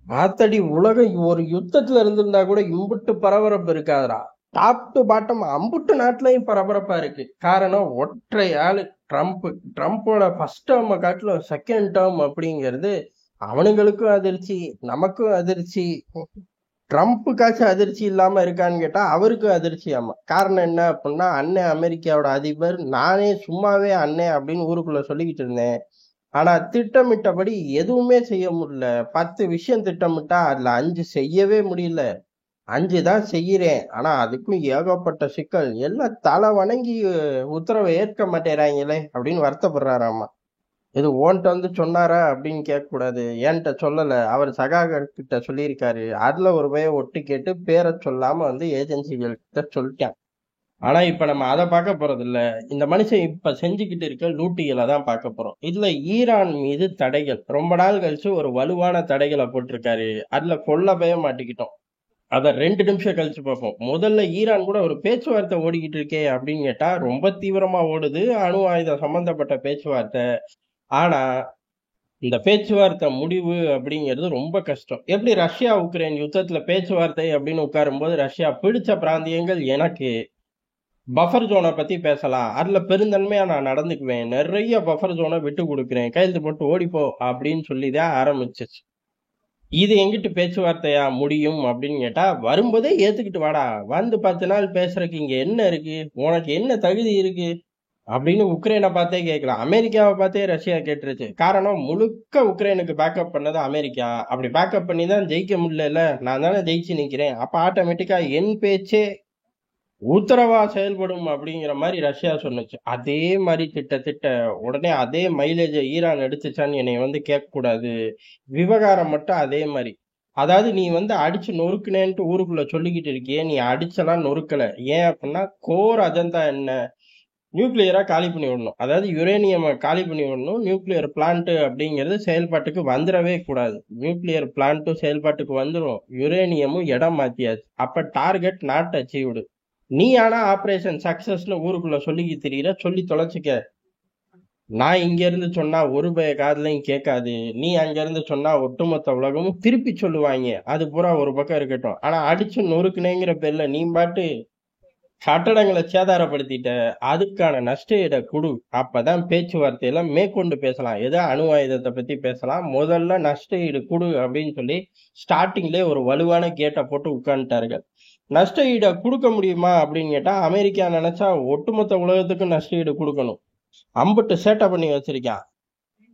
ஆத்தடி உலகம் ஒரு யுத்தத்துல இருந்திருந்தா கூட இம்புட்டு பரபரப்பு இருக்காதுடா. டாப் டு பாட்டம் அம்புட்டு நாட்டிலையும் பரபரப்பா இருக்கு. காரணம் ஒற்றை ஆளு ட்ரம்ப். ட்ரம்ப்போட ஃபர்ஸ்ட் டேர்ம் காட்டிலும் செகண்ட் டேர்ம் அப்படிங்கிறது அவனுங்களுக்கும் அதிர்ச்சி, நமக்கும் அதிர்ச்சி. ட்ரம்ப்புக்காச்சும் அதிர்ச்சி இல்லாம இருக்கான்னு கேட்டா அவருக்கும் அதிர்ச்சி. ஆமா, காரணம் என்ன அப்படின்னா, அண்ணன் அமெரிக்காவோட அதிபர், நானே சும்மாவே அண்ணன் அப்படின்னு ஊருக்குள்ள சொல்லிக்கிட்டு இருந்தேன். ஆனா திட்டமிட்டபடி எதுவுமே செய்ய முடியல. 10 விஷயம் திட்டமிட்டா அதுல 5 செய்யவே முடியல. 5 தான் செய்யறேன், ஆனா அதுக்கும் ஏகப்பட்ட சிக்கல். எல்லாம் தலை வணங்கி உத்தரவை ஏற்க மாட்டேறாங்களே அப்படின்னு வருத்தப்படுறாராமா. இது ஓன்ட்ட வந்து சொன்னாரா அப்படின்னு கேட்க கூடாது. என்கிட்ட சொல்லல, அவர் சகாகிட்ட சொல்லியிருக்காரு. அதுல ஒரு பையன் ஒட்டு கேட்டு பேரை சொல்லாம வந்து ஏஜென்சிகள் கிட்ட சொல்லிட்டான். ஆனா இப்ப நம்ம அதை பார்க்க போறது இல்ல. இந்த மனுஷன் இப்ப செஞ்சுக்கிட்டு இருக்க லூட்டிகளை தான் பார்க்க போறோம். இதுல ஈரான் மீது தடைகள் ரொம்ப நாள் கழிச்சு ஒரு வலுவான தடைகளை போட்டிருக்காரு. அதுல கொல்ல பய மாட்டிக்கிட்டோம். அத 2 நிமிஷம் கழிச்சு பார்ப்போம். முதல்ல ஈரான் கூட ஒரு பேச்சுவார்த்தை ஓடிக்கிட்டு இருக்கே அப்படின்னு கேட்டா ரொம்ப தீவிரமா ஓடுது, அணு ஆயுதம் சம்பந்தப்பட்ட பேச்சுவார்த்தை. ஆனா இந்த பேச்சுவார்த்தை முடிவு அப்படிங்கிறது ரொம்ப கஷ்டம். எப்படி ரஷ்யா உக்ரைன் யுத்தத்துல பேச்சுவார்த்தை அப்படின்னு உட்காரும்போது ரஷ்யா பிடிச்ச பிராந்தியங்கள் எனக்கு பஃபர் ஜோனை பத்தி பேசலாம், அதுல பெருந்தன்மையா நான் நடந்துக்குவேன், நிறைய பஃபர் ஜோனை விட்டு கொடுக்குறேன், கையெழுத்து போட்டு ஓடிப்போ அப்படின்னு சொல்லிதான் ஆரம்பிச்சிச்சு. இது எங்கிட்டு பேச்சுவார்த்தையா முடியும் அப்படின்னு கேட்டா, வரும்போதே ஏத்துக்கிட்டு வாடா, வந்து 10 நாள் பேசுறதுக்கு இங்க என்ன இருக்கு, உனக்கு என்ன தகுதி இருக்கு அப்படின்னு உக்ரைனை பார்த்தே கேட்கலாம். அமெரிக்காவை பார்த்தே ரஷ்யா கேட்டுருச்சு. காரணம், முழுக்க உக்ரைனுக்கு பேக்கப் பண்ணது அமெரிக்கா. அப்படி பேக்கப் பண்ணி தான் ஜெயிக்க முடியல, நான் தானே ஜெயிச்சு நிக்கிறேன், அப்ப ஆட்டோமேட்டிக்கா என் பேச்சே உத்தரவா செயல்படும் அப்படிங்கிற மாதிரி ரஷ்யா சொன்னுச்சு. அதே மாதிரி திட்ட உடனே அதே மைலேஜை ஈரான் எடுத்துச்சான்னு என்னை வந்து கேட்க கூடாது. விவகாரம் மட்டும் அதே மாதிரி. அதாவது நீ வந்து அடிச்சு நொறுக்குனேன்ட்டு ஊருக்குள்ள சொல்லிக்கிட்டு இருக்கியே, நீ அடிச்செல்லாம் நொறுக்கல. ஏன் அப்படின்னா கோர் அஜெண்டா என்ன, நியூக்ளியரா காலி பண்ணி விடணும். அதாவது யுரேனியம் காலி பண்ணி விடணும். நியூக்ளியர் பிளான்ட் அப்படிங்கிறது செயல்பாட்டுக்கு வந்துடவே கூடாது. நியூக்ளியர் பிளான்ட்டும் செயல்பாட்டுக்கு வந்துடும், யுரேனியமும் இடம் மாத்தியாச்சு. அப்ப டார்கெட் நாட் அச்சீவ்டு. நீ ஆனா ஆபரேஷன் சக்சஸ்னு ஊருக்குள்ள சொல்லிக்கி தெரியற, சொல்லி தொலைச்சிக்க. நான் இங்க இருந்து சொன்னா ஒரு காதுலையும் கேட்காது, நீ அங்க இருந்து சொன்னா ஒட்டுமொத்த உலகமும் திருப்பி சொல்லுவாங்க. அது பூரா ஒரு பக்கம் இருக்கட்டும். ஆனா அடிச்சு நொறுக்குனேங்கிற பேர்ல நீ பாட்டு கட்டடங்களை சேதாரப்படுத்திட்ட, அதுக்கான நஷ்ட ஈட குடு. அப்பதான் பேச்சுவார்த்தையெல்லாம் மேற்கொண்டு பேசலாம். ஏதோ அணு ஆயுதத்தை பத்தி பேசலாம். முதல்ல நஷ்ட ஈடு குடு அப்படின்னு சொல்லி ஸ்டார்டிங்லேயே ஒரு வலுவான கேட்டை போட்டு உட்காந்துட்டார்கள். நஷ்ட ஈடை கொடுக்க முடியுமா அப்படின்னு கேட்டா, அமெரிக்கா நினைச்சா ஒட்டுமொத்த உலகத்துக்கும் நஷ்ட ஈடு கொடுக்கணும். அம்புட்டு சேட்டை பண்ணி வச்சிருக்கான்.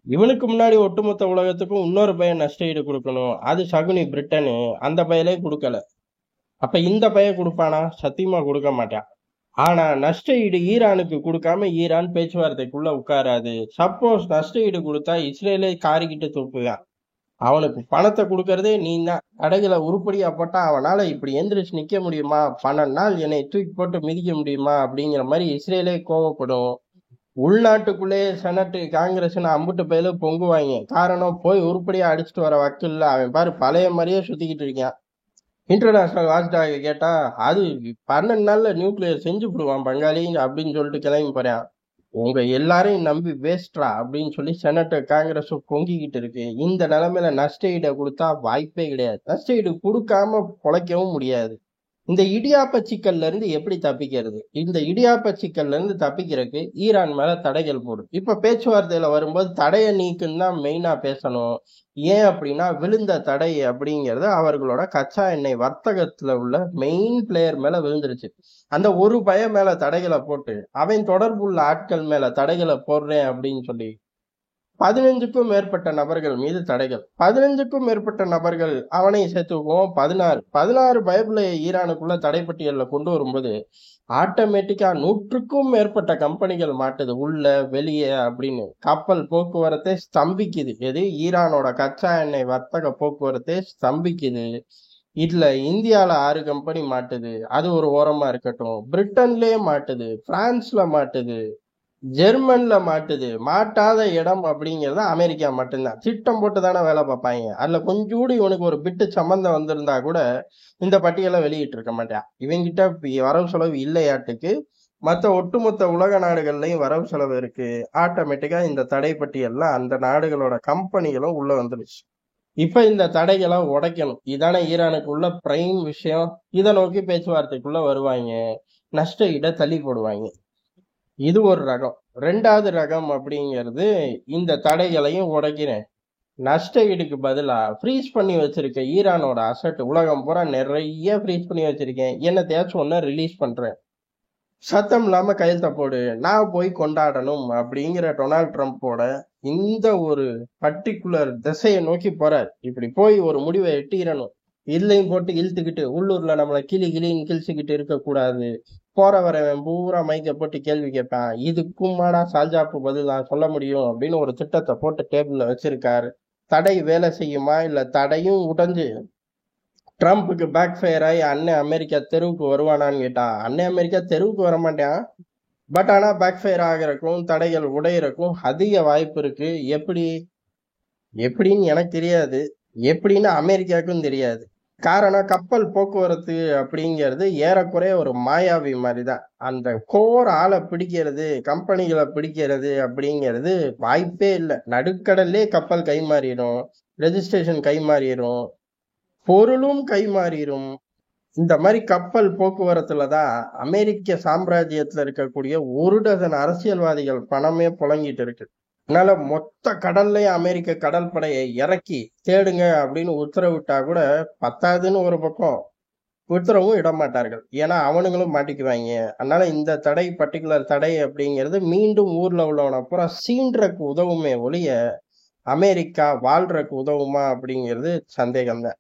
இவனுக்கு முன்னாடி ஒட்டுமொத்த உலகத்துக்கும் இன்னொரு பையன் நஷ்ட ஈடு கொடுக்கணும். அது சகுனி பிரிட்டனு, அந்த பையலே கொடுக்கல. அப்ப இந்த பையன் கொடுப்பானா? சத்தியமா கொடுக்க மாட்டான். ஆனா நஷ்ட ஈடு ஈரானுக்கு கொடுக்காம ஈரான் பேச்சுவார்த்தைக்குள்ள உட்காராது. சப்போஸ் நஷ்ட ஈடு கொடுத்தா இஸ்ரேலே காரிக்கிட்டு துப்புவான். அவனுக்கு பணத்தை கொடுக்கறதே நீ தான். கடைகளை உருப்படியா போட்டா அவனால இப்படி எந்திரிச்சு நிக்க முடியுமா, 12 நாள் என்னை தூக்கி போட்டு மிதிக்க முடியுமா அப்படிங்கிற மாதிரி இஸ்ரேலே கோவப்படும். உள்நாட்டுக்குள்ளே செனட்டு காங்கிரஸ்னு அம்புட்டு பயில பொங்குவாங்க. காரணம், போய் உருப்படியா அடிச்சுட்டு வர வக்கில்ல. அவன் பாரு பழைய மாதிரியே சுத்திக்கிட்டு இருக்கான். இன்டர்நேஷனல் வாட்ச்டாக் கேட்டா, அது 12 நாள்ல நியூக்ளியர் செஞ்சு விடுவான் பங்காளி அப்படின்னு சொல்லிட்டு கிளம்பி போறான். உங்க எல்லாரையும் நம்பி வேஸ்ட்ரா அப்படின்னு சொல்லி செனட் காங்கிரஸ் பொங்கிக்கிட்டு இருக்கு. இந்த நிலைமையில நஷ்ட ஈடை கொடுத்தா வாய்ப்பே கிடையாது. நஷ்ட ஈடு கொடுக்காம பொழைக்கவும் முடியாது. இந்த இடியாப்ப சிக்கல்ல இருந்து எப்படி தப்பிக்கிறது? இந்த இடியாப்ப சிக்கல்ல இருந்து தப்பிக்கிறதுக்கு ஈரான் மேல தடைகள் போடும். இப்ப பேச்சுவார்த்தையில வரும்போது தடையை நீக்குன்னு தான் மெயினா பேசணும். ஏன் அப்படின்னா, விழுந்த தடை அப்படிங்கிறது அவர்களோட கச்சா எண்ணெய் வர்த்தகத்துல உள்ள மெயின் பிளேயர் மேல விழுந்துருச்சு. அந்த ஒரு பையன் மேல தடைகளை போட்டு அவன் தொடர்புள்ள ஆட்கள் மேல தடைகளை போடுறேன் அப்படின்னு சொல்லி 15க்கும் மேற்பட்ட நபர்கள் மீது தடைகள். 15க்கும் மேற்பட்ட நபர்கள், அவனை சேர்த்துக்குவோம் 16 பைபிளை ஈரானுக்குள்ள தடைப்பட்டியல்ல கொண்டு வரும்போது ஆட்டோமேட்டிக்கா 100க்கும் மேற்பட்ட கம்பெனிகள் மாட்டுது உள்ள வெளியே அப்படின்னு. கப்பல் போக்குவரத்தை ஸ்தம்பிக்குது. எது? ஈரானோட கச்சா எண்ணெய் வர்த்தக போக்குவரத்தை ஸ்தம்பிக்குது. இதுல இந்தியால 6 கம்பெனி மாட்டுது. அது ஒரு ஓரமா இருக்கட்டும், பிரிட்டன்லயே மாட்டுது, பிரான்ஸ்ல மாட்டுது, ஜெர்மன்ல மாட்டுது. மாட்டாத இடம் அப்படிங்கிறது அமெரிக்கா மட்டும்தான். திட்டம் போட்டு தானே வேலை பார்ப்பாங்க. அதுல கொஞ்சம் கூட இவனுக்கு ஒரு பிட்டு சம்பந்தம் வந்திருந்தா கூட இந்த பட்டியலை வெளியிட்டு இருக்க மாட்டான். இவங்கிட்ட வரவு செலவு இல்லையாட்டுக்கு மற்ற ஒட்டுமொத்த உலக நாடுகள்லயும் வரவு செலவு இருக்கு. ஆட்டோமேட்டிக்கா இந்த தடை பட்டியல்ல அந்த நாடுகளோட கம்பெனிகளும் உள்ள வந்துருச்சு. இப்ப இந்த தடைகளை உடைக்கணும். இதானே ஈரானுக்குள்ள பிரைம் விஷயம். இதை நோக்கி பேச்சுவார்த்தைக்குள்ள வருவாங்க. நஷ்ட ஈட தள்ளி போடுவாங்க. இது ஒரு ரகம். ரெண்டாவது ரகம் அப்படிங்கிறது, இந்த தடைகளையும் உடைக்கிறேன், நஷ்ட ஈடுக்கு பதிலா ஃப்ரீஸ் பண்ணி வச்சிருக்க ஈரானோட அசட் உலகம் பூரா நிறைய ஃப்ரீஸ் பண்ணி வச்சிருக்கேன், என்னத்தையாச்சும் ஒன்னு ரிலீஸ் பண்றேன், சத்தம் இல்லாம கையெழுத்த போடு, நான் போய் கொண்டாடணும் அப்படிங்கிற டொனால்ட் ட்ரம்ப்போட இந்த ஒரு பர்டிகுலர் திசையை நோக்கி போறார். இப்படி போய் ஒரு முடிவை எட்டிடணும். இதுலையும் போட்டு இழுத்துக்கிட்டு உள்ளூர்ல நம்மளை கிளின்னு கிழிச்சுக்கிட்டு இருக்கக்கூடாது. போற வரவன் பூரா மைக்க போட்டு கேள்வி கேட்பான். இதுக்குமாடா சால்ஜாப்பு பதில் நான் சொல்ல முடியும் அப்படின்னு ஒரு திட்டத்தை போட்டு டேபிள்ல வச்சிருக்காரு. தடை வேலை செய்யுமா, இல்ல தடையும் உடைஞ்சு ட்ரம்ப்புக்கு பேக் ஃபயர் ஆகி அண்ணன் அமெரிக்கா தெருவுக்கு வருவானான்னு கேட்டான். அண்ணன் அமெரிக்கா தெருவுக்கு வர மாட்டான். பட் ஆனா பேக் ஃபயர் ஆகிறக்கும் தடைகள் உடையறக்கும் அதிக வாய்ப்பு இருக்கு. எப்படின்னு எனக்கு தெரியாது, எப்படின்னு அமெரிக்காவுக்கும் தெரியாது. காரணம், கப்பல் போக்குவரத்து அப்படிங்கிறது ஏறக்குறைய ஒரு மாயாவி மாதிரி தான். அந்த கோர் ஆளை பிடிக்கிறது, கம்பெனிகளை பிடிக்கிறது அப்படிங்கிறது வாய்ப்பே இல்லை. நடுக்கடல்லே கப்பல் கை மாறிடும், ரெஜிஸ்ட்ரேஷன் கை மாறிடும், பொருளும் கை மாறிடும். இந்த மாதிரி கப்பல் போக்குவரத்துல தான் அமெரிக்க சாம்ராஜ்யத்துல இருக்கக்கூடிய ஒரு டசன் அரசியல்வாதிகள் பணமே புழங்கிட்டு இருக்கு. அதனால மொத்த கடல்லையும் அமெரிக்க கடல் படையை இறக்கி தேடுங்க அப்படின்னு உத்தரவிட்டா கூட பத்தாதுன்னு ஒரு பக்கம் உத்தரவும் இட மாட்டார்கள். ஏன்னா அவனுங்களும் மாட்டிக்குவாங்க. அதனால இந்த தடை, பர்டிகுலர் தடை அப்படிங்கிறது மீண்டும் ஊர்ல உள்ளவனை பூரா சீன்றக்கு உதவுமே ஒழிய அமெரிக்கா வாழ்றதுக்கு உதவுமா அப்படிங்கிறது சந்தேகம்தான்.